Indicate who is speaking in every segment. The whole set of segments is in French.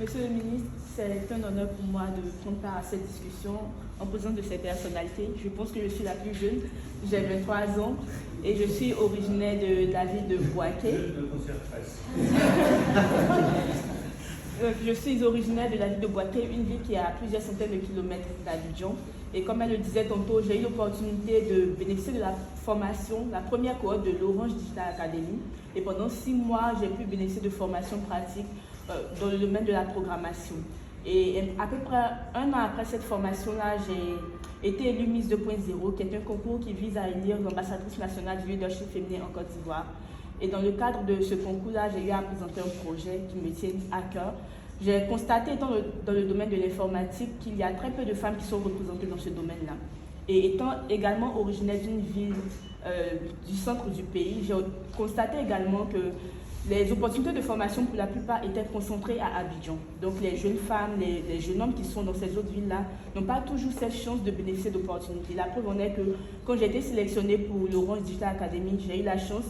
Speaker 1: Monsieur le ministre, c'est un honneur pour moi de prendre part à cette discussion en présence de ces personnalités. Je pense que je suis la plus jeune, j'ai 23 ans et je suis originaire de la ville de Bouaké. Je suis originaire de la ville de Bouaké, une ville qui est à plusieurs centaines de kilomètres d'Abidjan. Et comme elle le disait tantôt, j'ai eu l'opportunité de bénéficier de la formation, la première cohorte de l'Orange Digital Academy. Et pendant 6 mois, j'ai pu bénéficier de formations pratiques dans le domaine de la programmation. Et à peu près 1 an après cette formation-là, j'ai été élue Miss 2.0, qui est un concours qui vise à élire l'ambassadrice nationale du leadership féminin en Côte d'Ivoire. Et dans le cadre de ce concours-là, j'ai eu à présenter un projet qui me tient à cœur. J'ai constaté, étant dans le domaine de l'informatique, qu'il y a très peu de femmes qui sont représentées dans ce domaine-là. Et étant également originaire d'une ville du centre du pays, j'ai constaté également que les opportunités de formation, pour la plupart, étaient concentrées à Abidjan. Donc les jeunes femmes, les jeunes hommes qui sont dans ces autres villes-là n'ont pas toujours cette chance de bénéficier d'opportunités. La preuve en est que quand j'ai été sélectionnée pour l'Orange Digital Academy, j'ai eu la chance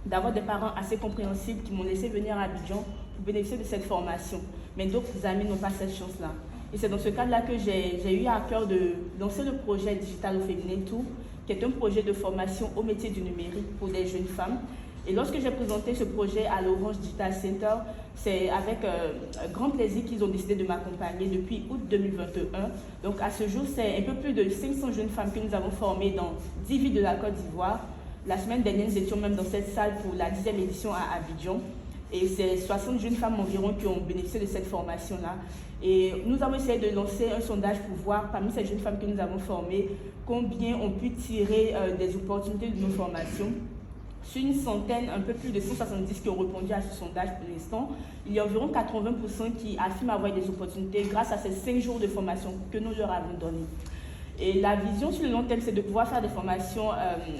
Speaker 1: d'avoir des parents assez compréhensibles qui m'ont laissé venir à Abidjan pour bénéficier de cette formation. Mais d'autres amis n'ont pas cette chance-là. Et c'est dans ce cadre-là que j'ai eu à cœur de lancer le projet Digital au Féminin Tour, qui est un projet de formation au métier du numérique pour des jeunes femmes. Et lorsque j'ai présenté ce projet à l'Orange Digital Center, c'est avec grand plaisir qu'ils ont décidé de m'accompagner depuis août 2021. Donc à ce jour, c'est un peu plus de 500 jeunes femmes que nous avons formées dans 10 villes de la Côte d'Ivoire. La semaine dernière, nous étions même dans cette salle pour la 10e édition à Abidjan. Et c'est 60 jeunes femmes environ qui ont bénéficié de cette formation-là. Et nous avons essayé de lancer un sondage pour voir, parmi ces jeunes femmes que nous avons formées, combien ont pu tirer des opportunités de nos formations. Sur une centaine, un peu plus de 170 qui ont répondu à ce sondage pour l'instant, il y a environ 80% qui affirment avoir des opportunités grâce à ces 5 jours de formation que nous leur avons donnés. Et la vision sur le long terme, c'est de pouvoir faire des formations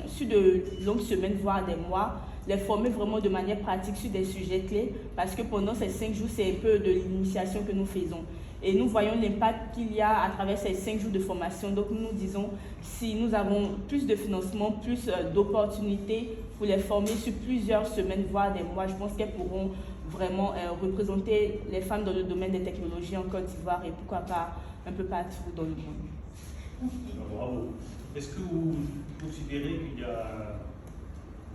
Speaker 1: sur de longues semaines, voire des mois, les former vraiment de manière pratique sur des sujets clés, parce que pendant ces 5 jours, c'est un peu de l'initiation que nous faisons. Et nous voyons l'impact qu'il y a à travers ces 5 jours de formation. Donc nous nous disons, si nous avons plus de financement, plus d'opportunités pour les former sur plusieurs semaines, voire des mois, je pense qu'elles pourront vraiment représenter les femmes dans le domaine des technologies en Côte d'Ivoire et pourquoi pas un peu partout dans le monde.
Speaker 2: Bravo. Est-ce que vous considérez qu'il y a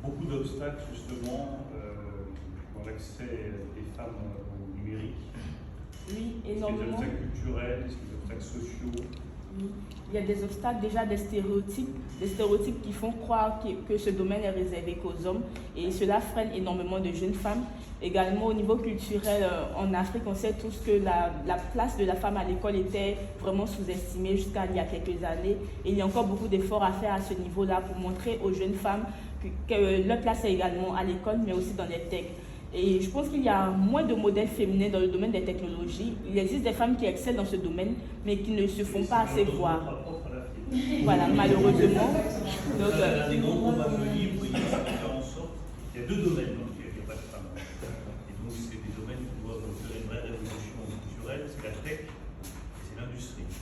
Speaker 2: beaucoup d'obstacles justement dans l'accès des femmes au numérique?
Speaker 1: Oui,
Speaker 2: énormément. Est-ce qu'il y a des obstacles culturels, est-ce qu'il y a des obstacles sociaux?
Speaker 1: Oui. Il y a des obstacles, déjà des stéréotypes qui font croire que ce domaine est réservé qu'aux hommes et cela freine énormément de jeunes femmes. Également au niveau culturel, en Afrique, on sait tous que la place de la femme à l'école était vraiment sous-estimée jusqu'à il y a quelques années. Et il y a encore beaucoup d'efforts à faire à ce niveau-là pour montrer aux jeunes femmes que leur place est également à l'école, mais aussi dans les techs. Et je pense qu'il y a moins de modèles féminins dans le domaine des technologies. Il existe des femmes qui excellent dans ce domaine, mais qui ne se font pas assez voir. Voilà, malheureusement. Donc,
Speaker 2: des grands combats de livres, il y a faire en sorte. Il y a 2 domaines dans lesquels il n'y a pas de femmes. Et donc, c'est des domaines qui doivent faire une vraie révolution culturelle, c'est la tech et c'est l'industrie.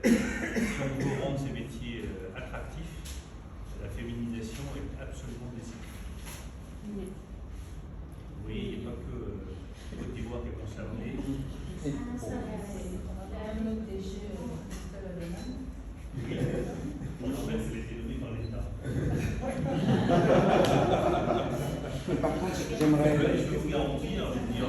Speaker 2: Si on veut rendre ces métiers attractifs, la féminisation est absolument décisive.
Speaker 1: oui.
Speaker 2: Oui, il n'y a pas que Côte d'Ivoire qui est concernée. En fait, c'est été donné par l'État.
Speaker 3: Par contre, j'aimerais.
Speaker 2: Je peux vous garantir, je veux dire,